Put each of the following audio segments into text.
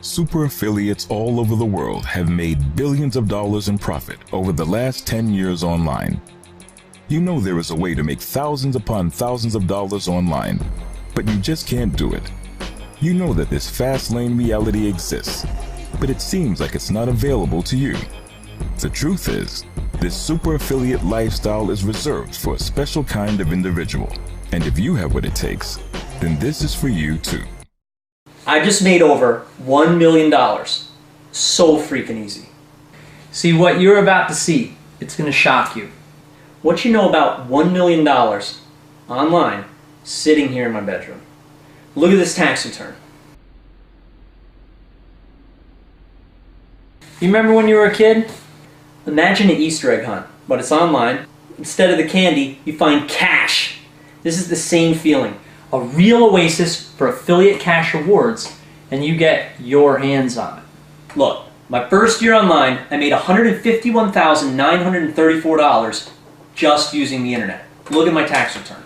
Super affiliates all over the world have made billions of dollars in profit over the last 10 years online. You know there is a way to make thousands upon thousands of dollars online, but you just can't do it. You know that this fast lane reality exists, but it seems like it's not available to you. The truth is, this super affiliate lifestyle is reserved for a special kind of individual. And if you have what it takes, then this is for you too. I just made over $1 million. So freaking easy. See, what you're about to see, it's going to shock you. What you know about $1 million online sitting here in my bedroom. Look at this tax return. You remember when you were a kid? Imagine an Easter egg hunt, but it's online. Instead of the candy, you find cash. This is the same feeling. A real oasis for affiliate cash rewards, and you get your hands on it. Look, my first year online, I made $151,934 just using the internet. Look at my tax return.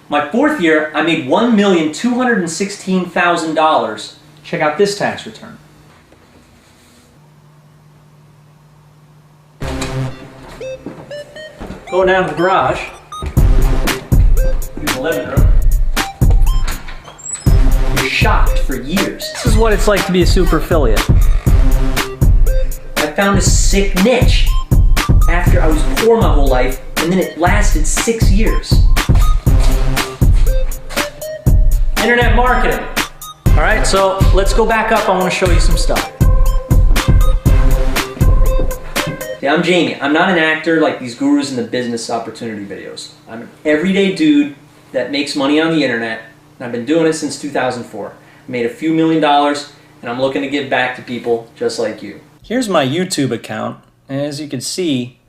My fourth year, I made $1,216,000. Check out this tax return. Go down to the garage, here's the living room. You're shocked for years. This is what it's like to be a super affiliate. I found a sick niche after I was poor my whole life, and then it lasted 6 years. Internet marketing. All right, so let's go back up. I want to show you some stuff. Yeah, I'm Jamie. I'm not an actor like these gurus in the business opportunity videos. I'm an everyday dude that makes money on the internet, and I've been doing it since 2004. I made a few $1 million, and I'm looking to give back to people just like you. Here's my YouTube account, and as you can see,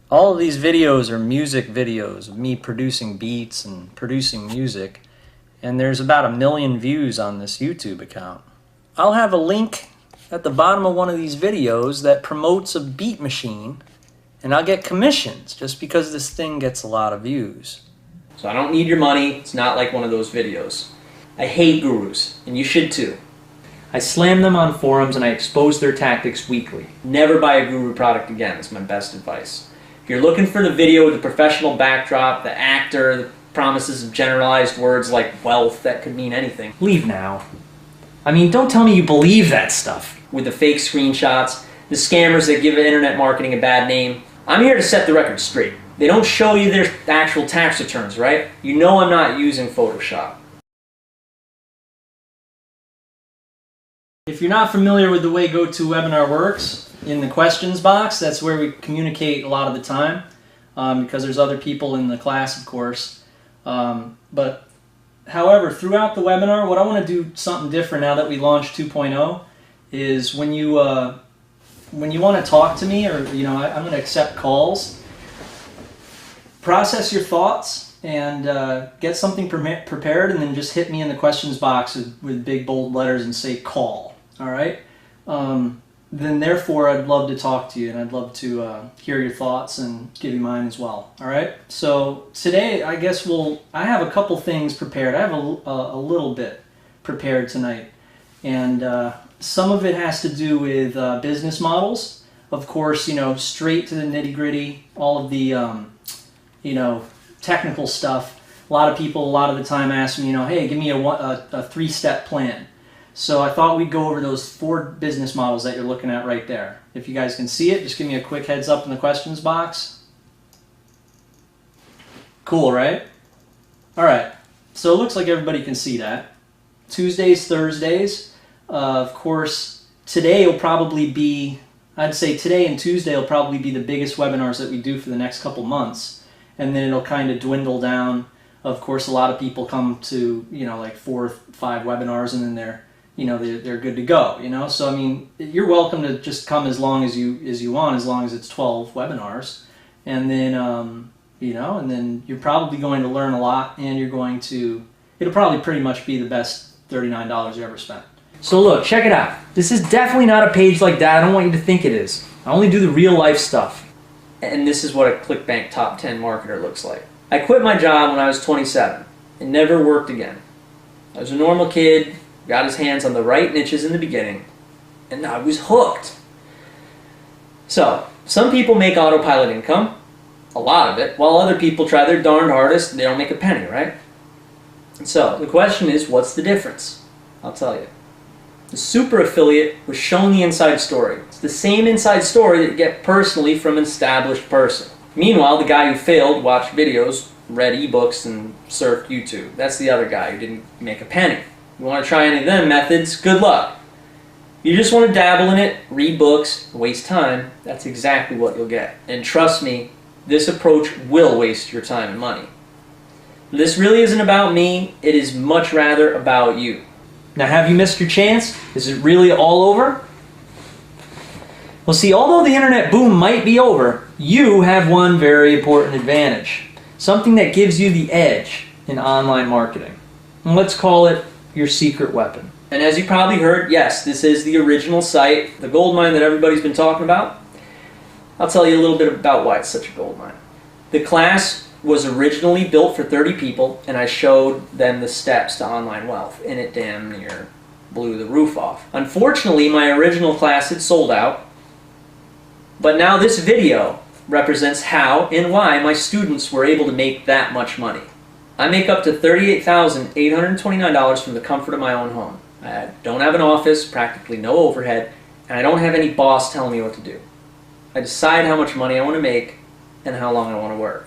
all of these videos are music videos of me producing beats and producing music, and there's about 1 million views on this YouTube account. I'll have a link at the bottom of one of these videos that promotes a beat machine, and I'll get commissions just because this thing gets a lot of views. So I don't need your money. It's not like one of those videos. I hate gurus, and you should too. I slam them on forums and I expose their tactics weekly. Never buy a guru product again. That's my best advice. If you're looking for the video with the professional backdrop, the actor, the promises of generalized words like wealth that could mean anything, leave now. I mean, don't tell me you believe that stuff. With the fake screenshots, the scammers that give internet marketing a bad name. I'm here to set the record straight. They don't show you their actual tax returns, right? You know I'm not using Photoshop. If you're not familiar with the way GoToWebinar works, in the questions box, that's where we communicate a lot of the time, because there's other people in the class, of course. However, throughout the webinar, what I want to do something different now that we launched 2.0 is when you want to talk to me, or I'm going to accept calls, process your thoughts and get something prepared, and then just hit me in the questions box with big bold letters and say call. All right. Then therefore I'd love to talk to you, and I'd love to hear your thoughts and give you mine as well. All right. So today I guess I have a couple things prepared. I have a little bit prepared tonight, and some of it has to do with business models. Of course, straight to the nitty-gritty, all of the technical stuff. A lot of people a lot of the time ask me, hey, give me a three-step plan. So I thought we'd go over those 4 business models that you're looking at right there. If you guys can see it, just give me a quick heads up in the questions box. Cool, right? All right. So it looks like everybody can see that. Tuesdays, Thursdays. Of course, today will probably be, I'd say today and Tuesday will probably be the biggest webinars that we do for the next couple months. And then it'll kind of dwindle down. Of course, a lot of people come to, like 4 or 5 webinars, and then they're good to go, So, I mean, you're welcome to just come as long as you want, as long as it's 12 webinars. And then, and then you're probably going to learn a lot, and it'll probably pretty much be the best $39 you ever spent. So look, check it out. This is definitely not a page like that. I don't want you to think it is. I only do the real life stuff. And this is what a ClickBank top 10 marketer looks like. I quit my job when I was 27. It never worked again. I was a normal kid, got his hands on the right niches in the beginning, and I was hooked. So, some people make autopilot income, a lot of it, while other people try their darned hardest and they don't make a penny, right? So, the question is, what's the difference? I'll tell you. The super affiliate was shown the inside story. It's the same inside story that you get personally from an established person. Meanwhile, the guy who failed watched videos, read ebooks, and surfed YouTube. That's the other guy who didn't make a penny. You want to try any of them methods? Good luck. If you just want to dabble in it, read books, waste time, that's exactly what you'll get. And trust me, this approach will waste your time and money. This really isn't about me, it is much rather about you. Now, have you missed your chance? Is it really all over? Well, see, although the internet boom might be over, you have one very important advantage. Something that gives you the edge in online marketing. And let's call it your secret weapon. And as you probably heard, yes, this is the original site, the gold mine that everybody's been talking about. I'll tell you a little bit about why it's such a gold mine. The class was originally built for 30 people, and I showed them the steps to online wealth, and it damn near blew the roof off. Unfortunately, my original class had sold out, but now this video represents how and why my students were able to make that much money. I make up to $38,829 from the comfort of my own home. I don't have an office, practically no overhead, and I don't have any boss telling me what to do. I decide how much money I want to make and how long I want to work.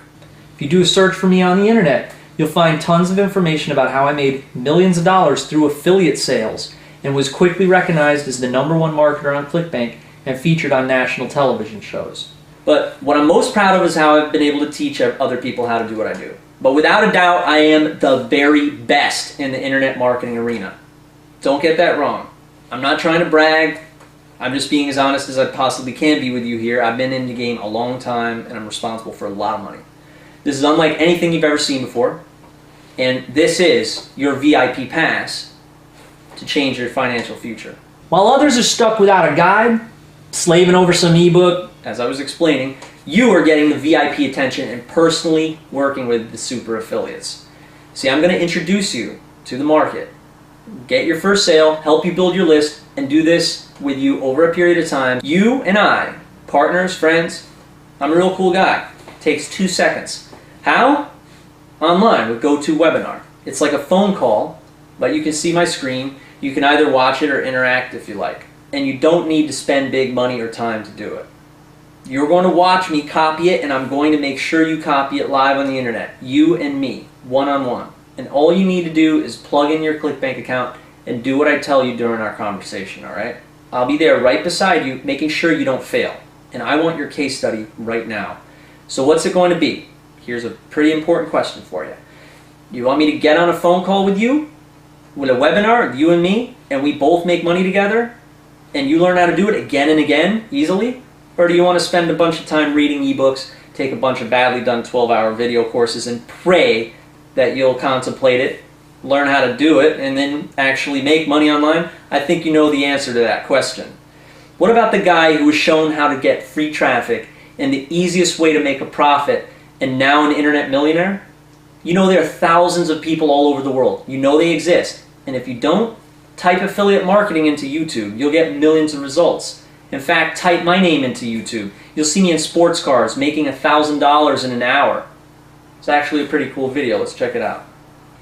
If you do a search for me on the internet, you'll find tons of information about how I made millions of dollars through affiliate sales and was quickly recognized as the #1 marketer on ClickBank and featured on national television shows. But what I'm most proud of is how I've been able to teach other people how to do what I do. But without a doubt, I am the very best in the internet marketing arena. Don't get that wrong. I'm not trying to brag. I'm just being as honest as I possibly can be with you here. I've been in the game a long time, and I'm responsible for a lot of money. This is unlike anything you've ever seen before, and this is your VIP pass to change your financial future. While others are stuck without a guide, slaving over some ebook, as I was explaining, you are getting the VIP attention and personally working with the super affiliates. See, I'm going to introduce you to the market, get your first sale, help you build your list, and do this with you over a period of time. You and I, partners, friends, I'm a real cool guy. It takes 2 seconds. How? Online with GoToWebinar. It's like a phone call, but you can see my screen. You can either watch it or interact if you like. And you don't need to spend big money or time to do it. You're going to watch me copy it, and I'm going to make sure you copy it live on the internet. You and me, one-on-one. And all you need to do is plug in your ClickBank account and do what I tell you during our conversation, all right? I'll be there right beside you, making sure you don't fail. And I want your case study right now. So what's it going to be? Here's a pretty important question for you. You want me to get on a phone call with you, with a webinar, you and me, and we both make money together, and you learn how to do it again and again, easily? Or do you want to spend a bunch of time reading ebooks, take a bunch of badly done 12-hour video courses, and pray that you'll contemplate it, learn how to do it, and then actually make money online? I think you know the answer to that question. What about the guy who was shown how to get free traffic and the easiest way to make a profit, and now an internet millionaire? You know there are thousands of people all over the world. You know they exist. And if you don't, type affiliate marketing into YouTube. You'll get millions of results. In fact, type my name into YouTube. You'll see me in sports cars making $1,000 in an hour. It's actually a pretty cool video. Let's check it out.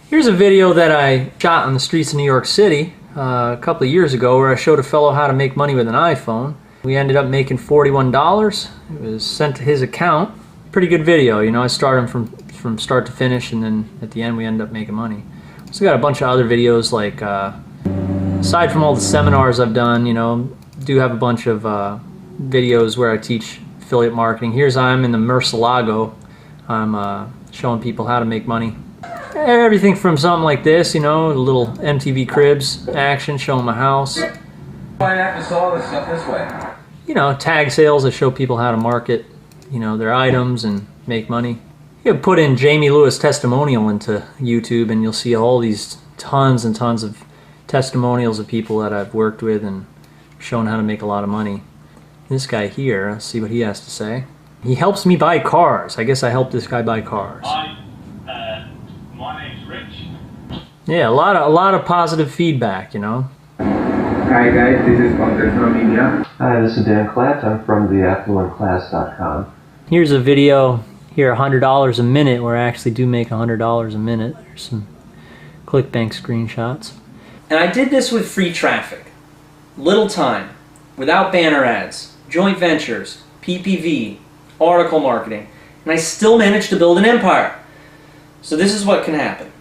Here's a video that I shot on the streets of New York City a couple of years ago where I showed a fellow how to make money with an iPhone. We ended up making $41. It was sent to his account. Pretty good video, you know. I started him from start to finish, and then at the end we ended up making money. So got a bunch of other videos, like aside from all the seminars I've done, you know, do have a bunch of videos where I teach affiliate marketing. Here's I'm in the Murcielago. I'm showing people how to make money. Everything from something like this, you know, a little MTV Cribs action, showing my house. Why have to solve this stuff this way? You know, tag sales. I show people how to market, you know, their items and make money. You can put in Jamie Lewis testimonial into YouTube, and you'll see all these tons and tons of testimonials of people that I've worked with and shown how to make a lot of money. This guy here, let's see what he has to say. He helps me buy cars. I guess I help this guy buy cars. Hi, my name's Rich. Yeah, a lot of positive feedback, you know. Hi guys, this is Pankaj from India. Hi, this is Dan Klatt. I'm from theaffluentclass.com. Here's a video here, $100 a minute, where I actually do make $100 a minute. There's some ClickBank screenshots. And I did this with free traffic, little time, without banner ads, joint ventures, PPV, article marketing, and I still managed to build an empire. So this is what can happen.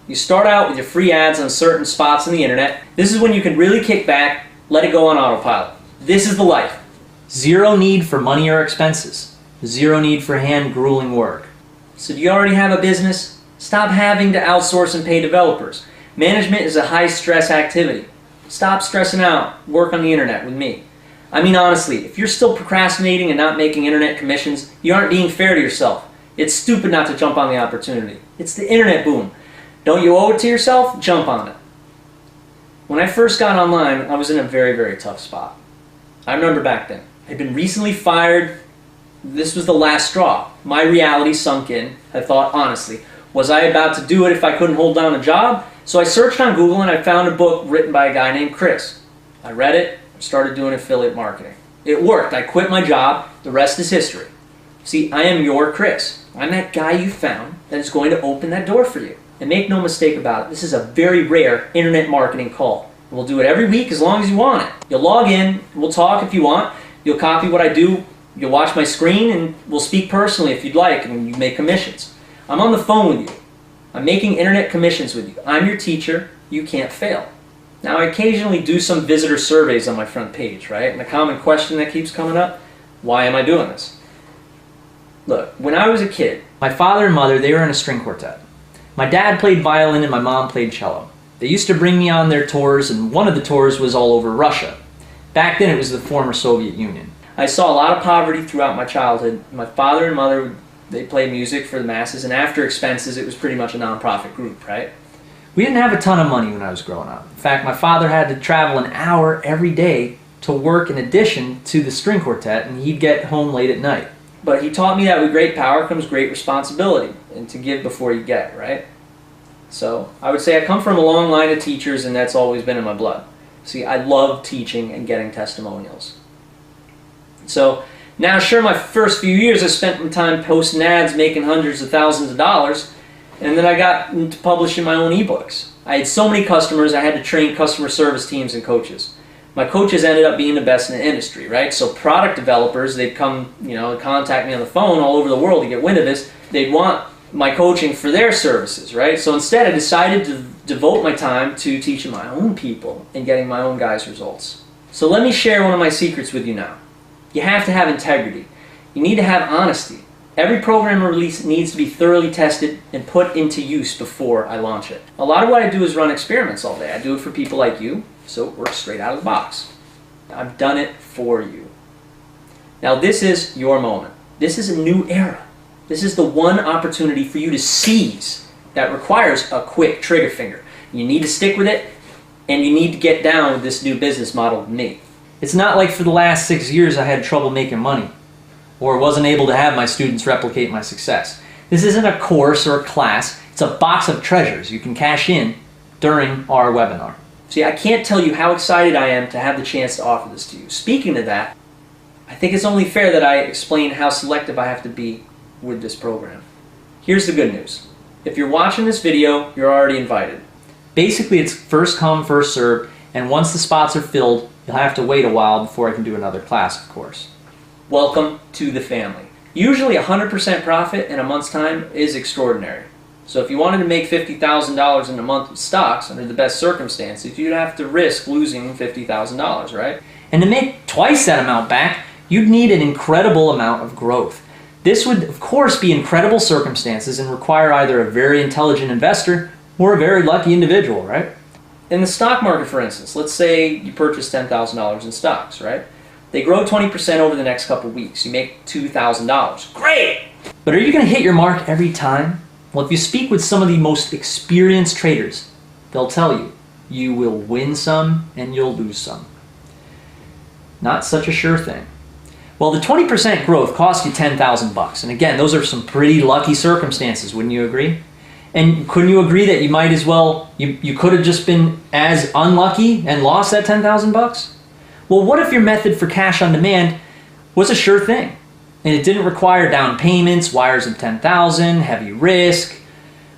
You start out with your free ads on certain spots on the internet. This is when you can really kick back, let it go on autopilot. This is the life. Zero need for money or expenses. Zero need for hand-grueling work. So do you already have a business? Stop having to outsource and pay developers. Management is a high-stress activity. Stop stressing out. Work on the internet with me. I mean, honestly, if you're still procrastinating and not making internet commissions, you aren't being fair to yourself. It's stupid not to jump on the opportunity. It's the internet boom. Don't you owe it to yourself? Jump on it. When I first got online, I was in a very, very tough spot. I remember back then. I'd been recently fired. This was the last straw. My reality sunk in. I thought, honestly, was I about to do it if I couldn't hold down a job? So I searched on Google and I found a book written by a guy named Chris. I read it, started doing affiliate marketing. It worked. I quit my job. The rest is history. See, I am your Chris. I'm that guy you found that is going to open that door for you. And make no mistake about it, this is a very rare internet marketing call. We'll do it every week as long as you want it. You'll log in, we'll talk if you want, you'll copy what I do, you'll watch my screen, and we'll speak personally if you'd like, and you make commissions. I'm on the phone with you. I'm making internet commissions with you. I'm your teacher, you can't fail. Now I occasionally do some visitor surveys on my front page, right? And the common question that keeps coming up, why am I doing this? Look, when I was a kid, my father and mother, they were in a string quartet. My dad played violin and my mom played cello. They used to bring me on their tours, and one of the tours was all over Russia. Back then it was the former Soviet Union. I saw a lot of poverty throughout my childhood. My father and mother, they played music for the masses, and after expenses it was pretty much a non-profit group, right? We didn't have a ton of money when I was growing up. In fact, my father had to travel an hour every day to work in addition to the string quartet, and he'd get home late at night. But he taught me that with great power comes great responsibility, and to give before you get, right? So I would say I come from a long line of teachers, and that's always been in my blood. See, I love teaching and getting testimonials. So now, sure, my first few years I spent my time posting ads, making hundreds of thousands of dollars, and then I got into publishing my own ebooks. I had so many customers, I had to train customer service teams and coaches. My coaches ended up being the best in the industry, right? So product developers, they'd come, contact me on the phone all over the world to get wind of this. They'd want my coaching for their services, right? So instead I decided to devote my time to teaching my own people and getting my own guys' results. So let me share one of my secrets with you now. You have to have integrity. You need to have honesty. Every program release needs to be thoroughly tested and put into use before I launch it. A lot of what I do is run experiments all day. I do it for people like you, so it works straight out of the box. I've done it for you. Now this is your moment. This is a new era. This is the one opportunity for you to seize that requires a quick trigger finger. You need to stick with it, and you need to get down with this new business model with me. It's not like for the last 6 years I had trouble making money, or wasn't able to have my students replicate my success. This isn't a course or a class. It's a box of treasures you can cash in during our webinar. See, I can't tell you how excited I am to have the chance to offer this to you. Speaking of that, I think it's only fair that I explain how selective I have to be with this program. Here's the good news. If you're watching this video, you're already invited. Basically, it's first come, first served, and once the spots are filled, you'll have to wait a while before I can do another class, of course. Welcome to the family. Usually 100% profit in a month's time is extraordinary. So if you wanted to make $50,000 in a month with stocks under the best circumstances, you'd have to risk losing $50,000, right? And to make twice that amount back, you'd need an incredible amount of growth. This would, of course, be incredible circumstances and require either a very intelligent investor or a very lucky individual, right? In the stock market, for instance, let's say you purchase $10,000 in stocks, right? They grow 20% over the next couple weeks. You make $2,000. Great! But are you going to hit your mark every time? Well, if you speak with some of the most experienced traders, they'll tell you, you will win some and you'll lose some. Not such a sure thing. Well, the 20% growth costs you $10,000 bucks. And again, those are some pretty lucky circumstances, wouldn't you agree? And couldn't you agree that you might as well, you could have just been as unlucky and lost that 10,000 bucks? Well, what if your method for cash on demand was a sure thing and it didn't require down payments, wires of 10,000, heavy risk?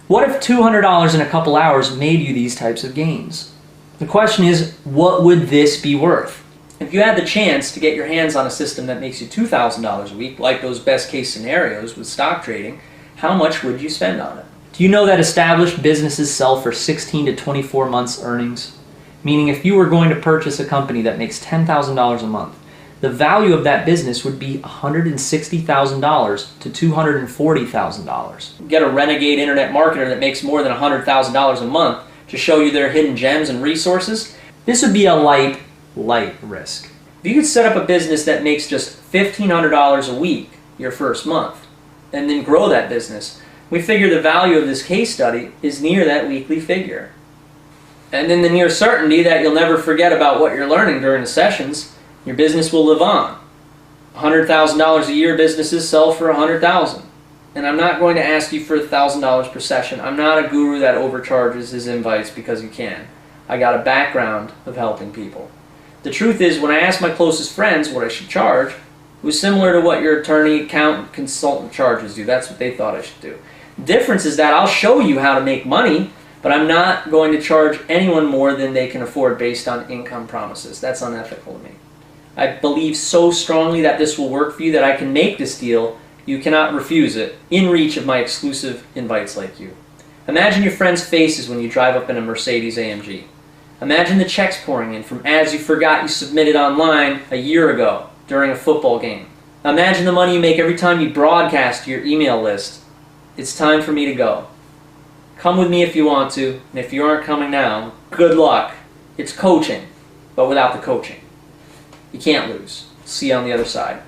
What if $200 in a couple hours made you these types of gains? The question is, what would this be worth? If you had the chance to get your hands on a system that makes you $2,000 a week, like those best case scenarios with stock trading, how much would you spend on it? Do you know that established businesses sell for 16 to 24 months earnings? Meaning if you were going to purchase a company that makes $10,000 a month, the value of that business would be $160,000 to $240,000. Get a renegade internet marketer that makes more than $100,000 a month to show you their hidden gems and resources. This would be a light risk. If you could set up a business that makes just $1,500 a week your first month and then grow that business, we figure the value of this case study is near that weekly figure. And then the near certainty that you'll never forget about what you're learning during the sessions, your business will live on. $100,000 a year businesses sell for $100,000. And I'm not going to ask you for $1,000 per session. I'm not a guru that overcharges his invites because you can. I got a background of helping people. The truth is, when I asked my closest friends what I should charge, it was similar to what your attorney, accountant, consultant charges do. That's what they thought I should do. The difference is that I'll show you how to make money, but I'm not going to charge anyone more than they can afford based on income promises. That's unethical to me. I believe so strongly that this will work for you that I can make this deal. You cannot refuse it, in reach of my exclusive invites like you. Imagine your friends' faces when you drive up in a Mercedes AMG. Imagine the checks pouring in from ads you forgot you submitted online a year ago during a football game. Imagine the money you make every time you broadcast to your email list. It's time for me to go. Come with me if you want to, and if you aren't coming now, good luck. It's coaching, but without the coaching. You can't lose. See you on the other side.